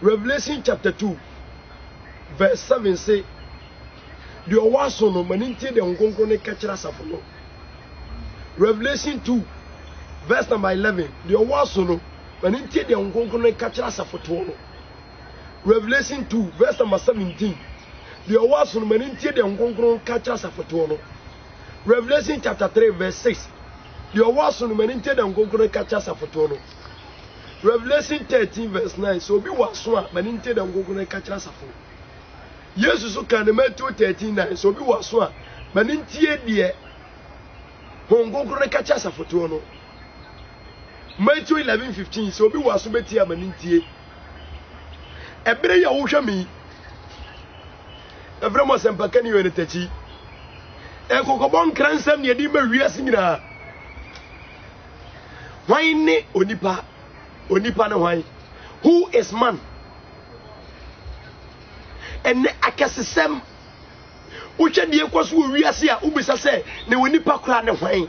Revelation chapter 2 verse 7 say the owaso no manintie de nkonko ne kachira safo. Revelation 2 verse number 11 the owaso no manintie de nkonko ne kachira safo to no. Revelation 2 verse number 17 the owaso no manintie de nkonko kachira safo to no. Revelation chapter 3 verse 6 the owaso no manintie de nkonko ne kachira safo to no. Revelation 13 verse 9 so be waso a maninte da ngogo na kachira safo. Jesus so kan Matthew 13:9 so be waso a manintie de ngogo na kachira safo to no. Matthew 11:15 so be waso beti a manintie. Ebere ya wo hwa mi. Evre mo sempaka ni yo ne tachi. Ekokobon kransam ne di ma wiase nyina. Wan ni onipa Onipa ne hwan? Who is man? Ene akasesem. Uche die kwaso wo wiase a ubisa se ne onipa kra ne hwan?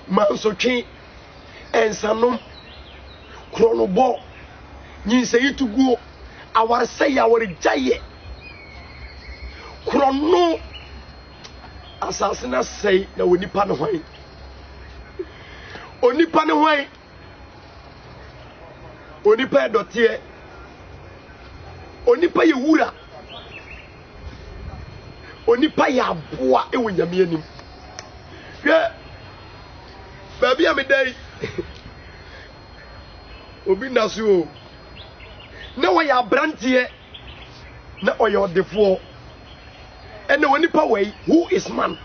Mansotwe ensanom kronobo nyinse yituguo awarse ya worijaye krono asasina sei na onipa ne hwan? Onipa ne hwan? Onipa edotie. Onipa ye wura. Onipa ya aboa ewo nyame anim. Hwe baby am dai. Obi naso o. Na wo ya brantie. Na oyo defo. Ene onipa wei who is man?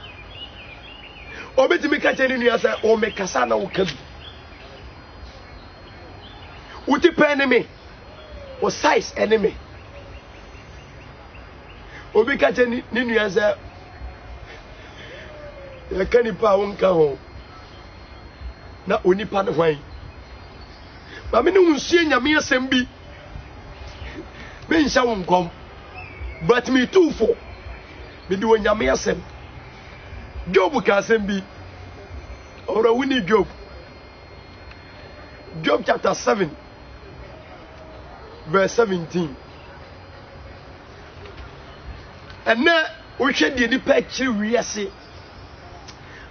Obetimi ka cheni nua say o mekasa na wo kabi. Uti pe enemy o size enemy. Obi ka cheni nua say ya kanipa wonka ho. Na onipa ne hwan. Ba me ne wunsie nyame asem bi. Me nsha wonkom. But me too for. Me di nyame asem. Job ka sembi ora wini Job chapter 7 verse 17 and now we should the picture we say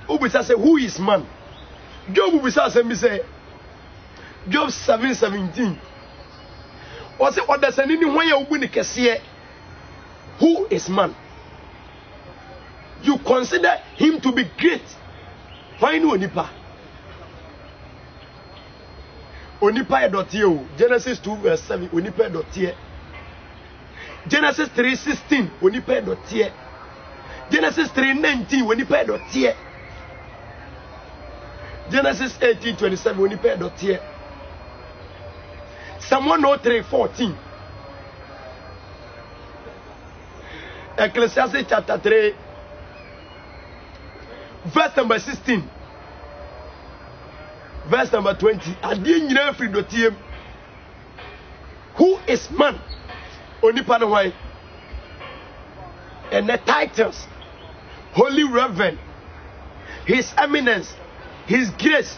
ubisa say who is man? Job ubisa sembi say Job 7:17 o say odasani ni hwan ya ubu ni kese who is man? You consider him to be great. Why no onipa? Onipa edotie o. Genesis 2 verse 7 onipa edotie. Genesis 3:16 onipa edotie. Genesis 3:19 onipa edotie. Genesis 18:27 onipa edotie. Psalm 103:14. Ecclesiastes chapter 3 verse number 16 verse number 20 ade nyina free dotiem. Who is man? Onipa ne hwan? And the titles Holy Reverend, His Eminence, His Grace,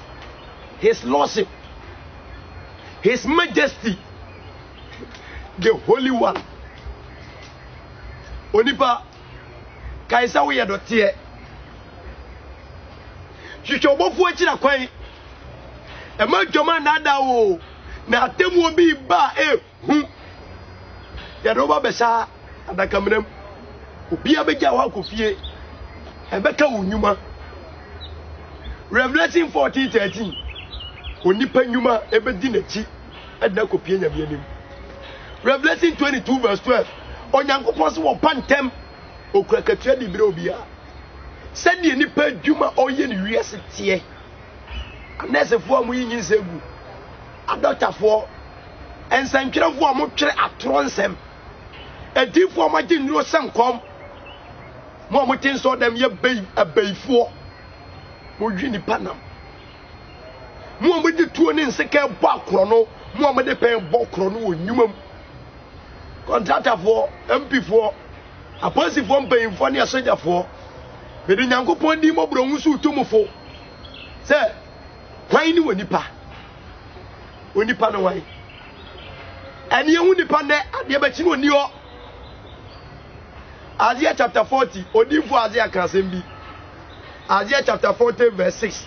His Lordship, His Majesty, the Holy One. Onipa kaisa we dotie chichobofu achira kwan e ma dwoma na da wo na atemu obi ba hu ya do ba besa adakamram obi abegya wa kofie e beka wonyuma. Revelation 14:13 onipa nyuma ebedi nachi adakopie nyameanim. Revelation 22 verse 12. Onyankopon se wo pantem okurakatwa di bere obia. Said the nipa dwuma oye ne wiase tie. Anesefo amu yin segu. Adotafo ensantwerefo amu twere atoronsem. Edifo amagye nuro sankom. Mo amutin so dem ye abaifo. Mo dwi nipa nam. Mo amudi tuo ne nseka bo akoro no, mo amade pen bo akoro no wo nyumam. Contractor MP for apostle for mpanyimfo ne asojafo bedi nyankopon di mo bro nsu tumufo se kwan ni wonipa no wan ene yehu nipa ne ade ba chi no ni ho Isaiah chapter 40 odifo Isaiah kan bi Isaiah chapter 40 verse 6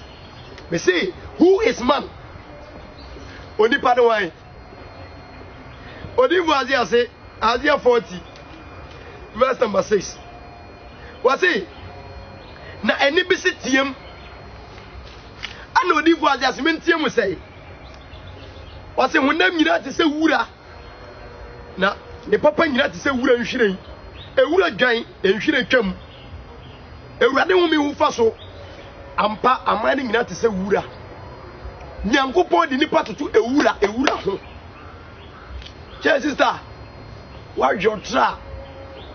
we say who is man onipa no wan odifo Isaiah say Isaiah 40 verse number 6 what say na eni bisi tiem ana odifo Isaiah se mentiem say what say honam nyina te se wura na ne papa nyina te se wura nhwiren ewura dwan nhwiren twam ewurade ho mi hu fa so ampa amane nyina te se wura nyankopon di nipa toto ewura ho che sister what your tra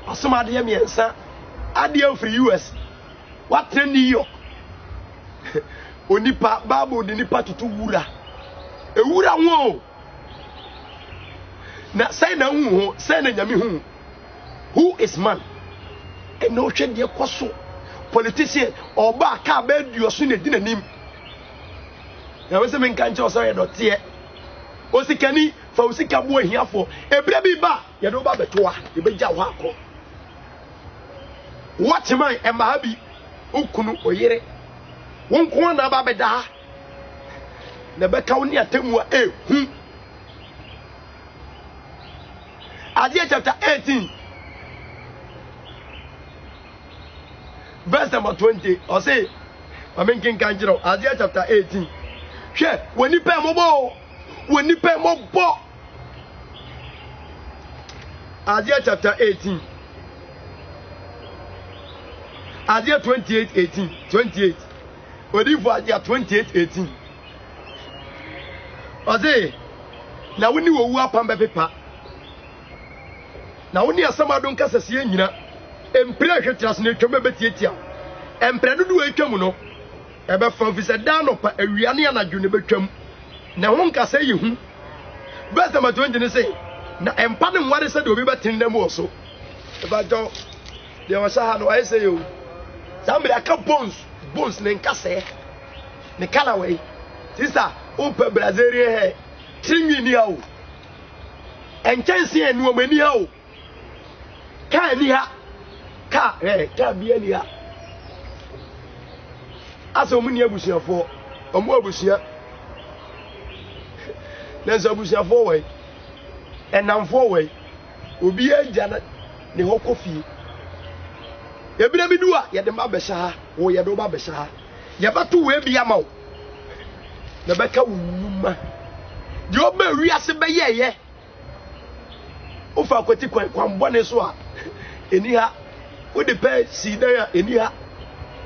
asoma de miensa ade free US what New York onipa bible de nipa tutu wura ewura ho na say na hu say na nyame hu who is man and no hwe de koso politician oba ka ba duoso na dinanim na we se men kan che osore dotie osikani fa osika bo ahiafo ebra bi ba ye do ba betoa e begya ho akọ watchman e ma bi okunu oyere wonko na ba beda na beka woni atemu a hu Isaiah chapter 18 verse number 20 or say amenkin kanjiro Isaiah chapter 18 hwe woni pe mobo Isaiah chapter 18 Isaiah 28 Odi for Isaiah 28:18 Ose na woni wo wu apamba pepa na woni asama don kasase nyina empire hwetras na twem betietia empire dudu atwam no ebe fa fi se da no pa awia ne anadwo ne betwam na ho nkasa yi hu verse number 20 ne say na empa ne nware se de obi betin dem oso eba jo de wa sha ha no ai say yo somebody aka bones ne nkasa ne kala way sister opa brazilian he trinwi ni ha o enchanse enu o mani ha o ka ni ha ka bia ni ha aso mu ni abusuafo omo abusia lenso abusuafo we enamfo we obi agya ne ho kofi ebina bidu a ye de ma besha ha wo ye do ba besha ha ye batu we bia ma wo na beka wunuma de oba wiase be ye ofa akwati kwan bone so a eni ha wo de pe si dan a eni ha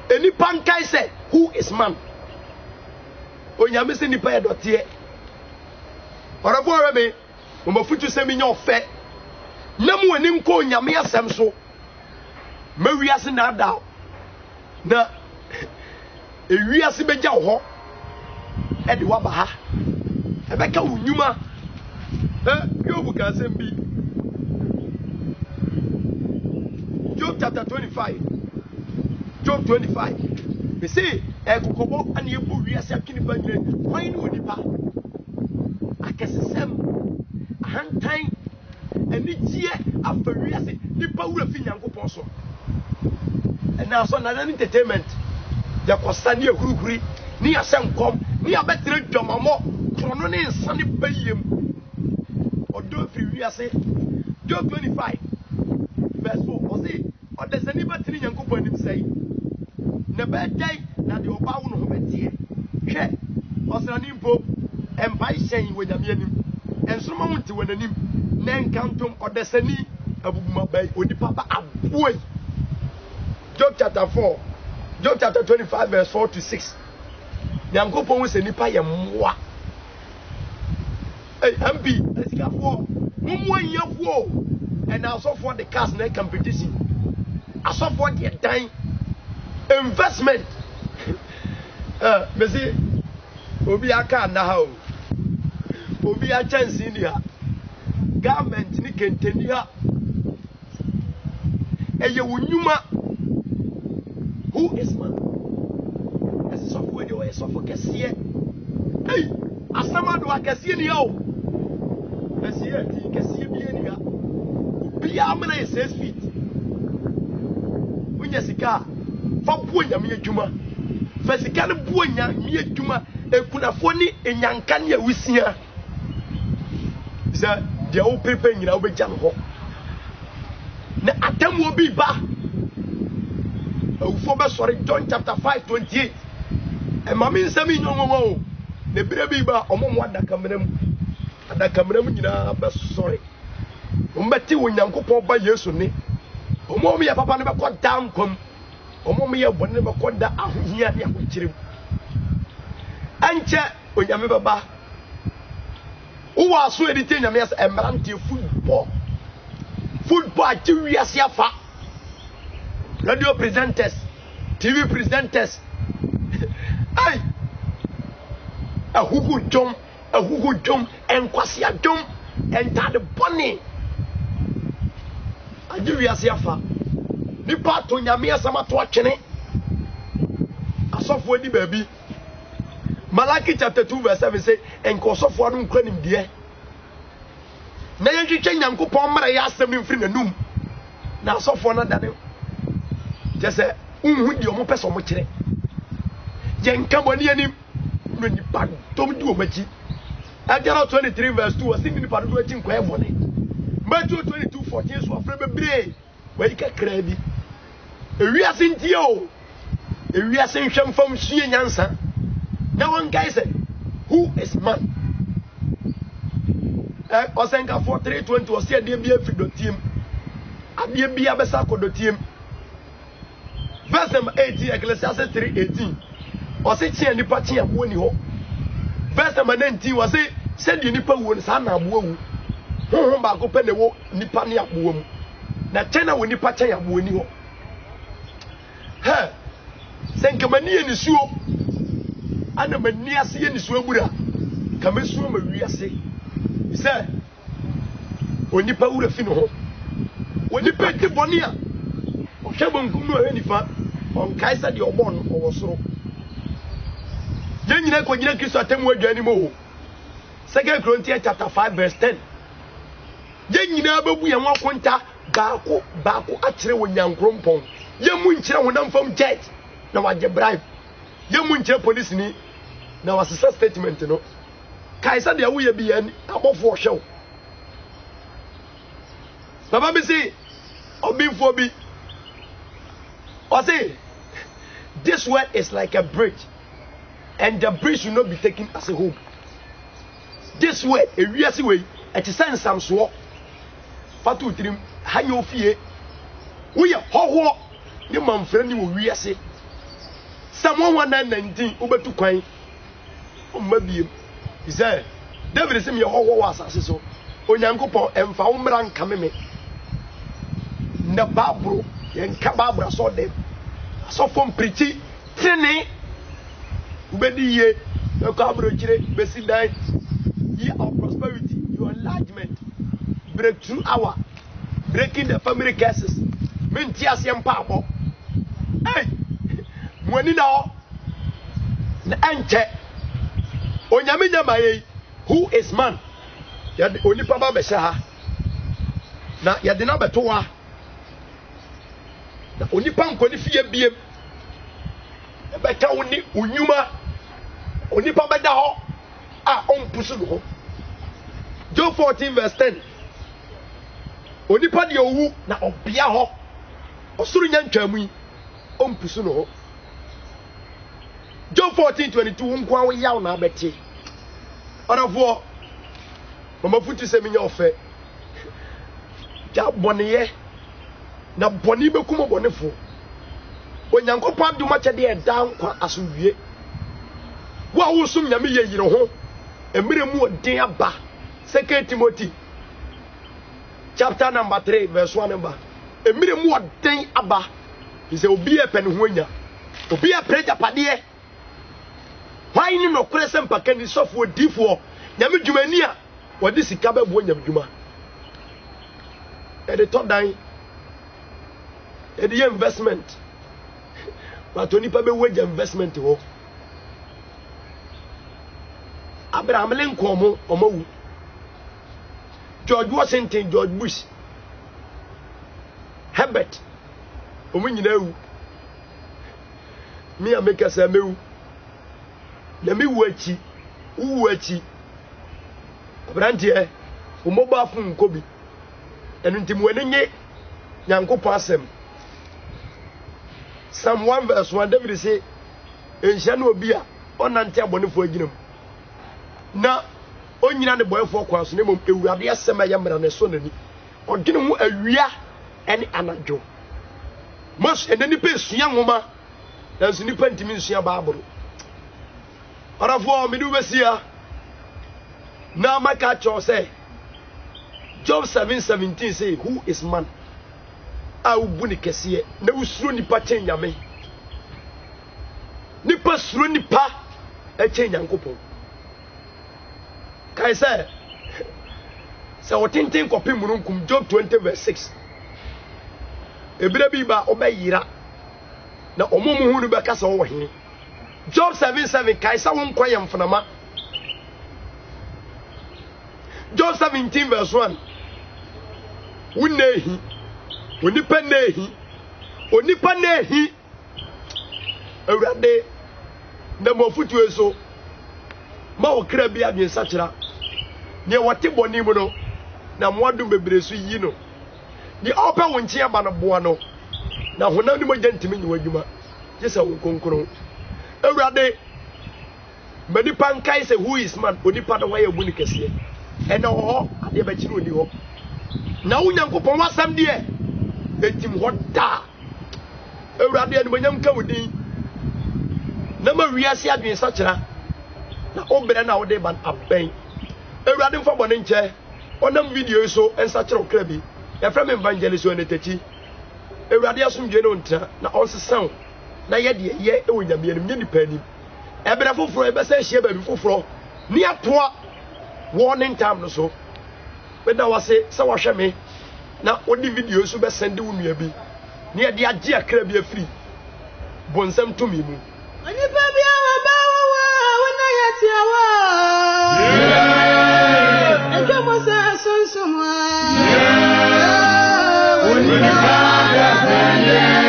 eni pankai say who is man onyame se nipa ye dote orafo orame mo mafutu se mi nya ofe na mu ani nko onyame asem so mawiase na da na ewiase beja ho e de wa ba ha e be ka wunyuma Job ka asem bi Job chapter 25 Job 25 we say ekokobo ani ebu wiase akini banyire kwan ni onipa akesesem ahantan ani gie afawiase nipa wura fi nyankopon so na so na entertainment ya kosani ehurukuri ni asenkom ni abetre dwamamo krono ne nsane bayem odo fi wiase Job 25 verse 4 o say o de sani batri nyankopon nim sei na bedai na de oba wo no ho betie hwe osrani mpo empai hyen wonyame anim ensroma wonte wonanim nen kantom odesani abubuma bay onipa ba aboy. Job chapter 4, Job chapter 25 verse 4 to 6. Nyankopon we se nipa ye mmoa. Hey, MP, let's go for mumwa yafo. And also for the cast net competition. Also for the time investment. Mesi obi aka na ha o. Obi a chance ni ha. Government ni kenteni ha. Eye wonyuma. Who is man? As so for the way so for kesiye. Hey, asama do akesiye ni ha o. Kesiye ti kesiye bi ni ha. Bi amana is 6 feet. Unya sika fa buo nyame adwuma. Fa sika ne buo nyame adwuma ekunafo ni enyanka ne awusia. Isa de o pepe nyina o beja no ho. Na atamu obi ba. Awufo be sori John chapter 5:28. E mama nsami nyonwo ne bire bi ba omomo adakamram nyina be sori. Umbeti wonyankopon ba Yesu ni omo me ya papa ne be koda nkom omo me ya bone be koda ahohia ne akokyerem anche onyame baba wo aso edite nyame as emrante football atiwiase afa radio presenters TV presenters ai ahuhu jom enkwase adom entade bone ajiwiase afa nipa to nyame asama to atwene asofo adi baabi Malaki chapter 2 verse 7 say enkosofo anu nkwa nimde na yentwetwe nyankopon mara ya asem ni mfiri nanum na asofo na dane jese unhu di omo pese omo kire yenka boni anim no nipa tom di omachi Agara 23 verse 2 asimi nipa do achi nkwa ebone Matthew 22:14 so afre bebre we ka krabi ewiase ntie o ewiase nhwemfam sue nyansa na one guy said who is man osenka 43:20 o se de bia fidotiem ade bia besa kodotiem verse number 18 Ecclesiastes 3:18 o se chia nipa chia bo ni ho verse number 19 o se de nipa wo ni sa na abo wu ho ba ko pene wo nipa ne abo mu na chena wo nipa chen abo ni ho he senkemani eni suo ana mani ase eni suo bura kamesuo ma wiase se onipa wura fi no ho onipa ti boni a o hwebo nkum no anifa on kaisa de obon o wosoro yenyina ko nyina Kristo atemu adwani mo 2 Corinthians chapter 5 verse 10 yenyina babu ye nwakonta baako akire wonyankrompon yemu nkire honamfam jet na waje bribe yemu nkire police ni na wasesa statement no kaisa de awo ye bi yan abofo hwew baba bi si obinfo bi o say this word is like a bridge and the bridge should not be taken as a home. This word ewiase we eti sensam so fatu tirim hanyo fie wo ye hoho ni mamfra ni wo wiase Psalm 119 obetu kwan o mabiem Isaiah David se me hoho wa asase so onyankopon emfa wo mra nka me na babro ye nka babra so dem so fom preach training ubedi ye na ko abro kire besi dan year of prosperity, your enlargement, breakthrough hour, breaking the family curses. Mintias yam pabo. Hey, mwani na enche. Onyame nyamaye. Who is man? Yadi onipa ba besha. Na yadi na betowa. Na onipa nkoni fie biem. Ebeka oni unyuma. Onipa beda ho. On pusu no. Job 14 verse 10. Onipa de owu na obia ho. Osuru nya ntwamu yi. On pusu no. Job 14:22 nkwa wo yaw na abeti. Onafo mama futu se minya ofe. ja bɔneyɛ na bɔne bɛkum bɔnefo onyankopɔn adom akyɛde ɛda nkwa asomdwie wo a wosum nyame yɛ yire ho emire mu odin aba 2 Timothy chapter number 3 verse 1 number emire mu odin aba ise obi e pene ho anya obi e preja pade why ni no kure se mpaka ni sofo odifo nyame dwumani a wode sika bɛbo nyame dwuma e de to dan e de investment but oni pa be wage investment ho Abraham Lincoln omawu George Washington, George Bush, Herbert omunyina wu me ameka sa mewu na me wu achi wu achi abrante omoba fun kobi enu ntim wanenye Nyankopɔn asɛm Psalm 1 verse 1 David say enhia na obi a onante abonefo aginam na onyina ne boyefo kwa so ne mom ewurade asem aye mra ne so nani odwene ho awia ene anadwo mos enani pe sua nwoma na so nipa ntimi nsua baaboro arafo me du besia na maka cho say Job 7:17 say who is man a ubu ni kese na usuro nipa chen nyame nipa suro nipa e chen Nyankopɔn kai say wotintin kopi mununkum Job 20 verse 6 ebira bi ba obayira na omomu hu no beka se wo he Job 7:7 kai say won kwayem mfnama Job 17 verse 1 wunehi onipa nehi awurade na mofutu eso ma okra bi adwen sachira ne wote boni mu no na moadum bebre so yi no di opa wonchi aba no boa no na honam ni mogya ntimi nyi wadwuma yesa won konkron awurade manipa nkai se who is man onipa no waye buni kese ena ho ade ba kiri oni ho na Nyankopɔn wasam de etim ho da awurade ani manyam ka wodi na ma wiase adwen sachira na obere na wode ban aben awurade mfa bone nche onam video so ensachira okra bi e fra me evangelist onetachi awurade asomdwe no ntra na onsesan na ye de ye e wonyame anim nye nipa anim ebere foforo ebe se hie ba bi foforo ni atoa warning time no so weda wase se wahwe me na odi video so be send wo nua bi ni e de age akra bi afiri bonsam tumi mu onipa bia wa ba wo na yeti awa ejwa mo se sunsumwa onipa bia sanye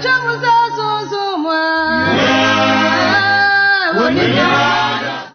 Jump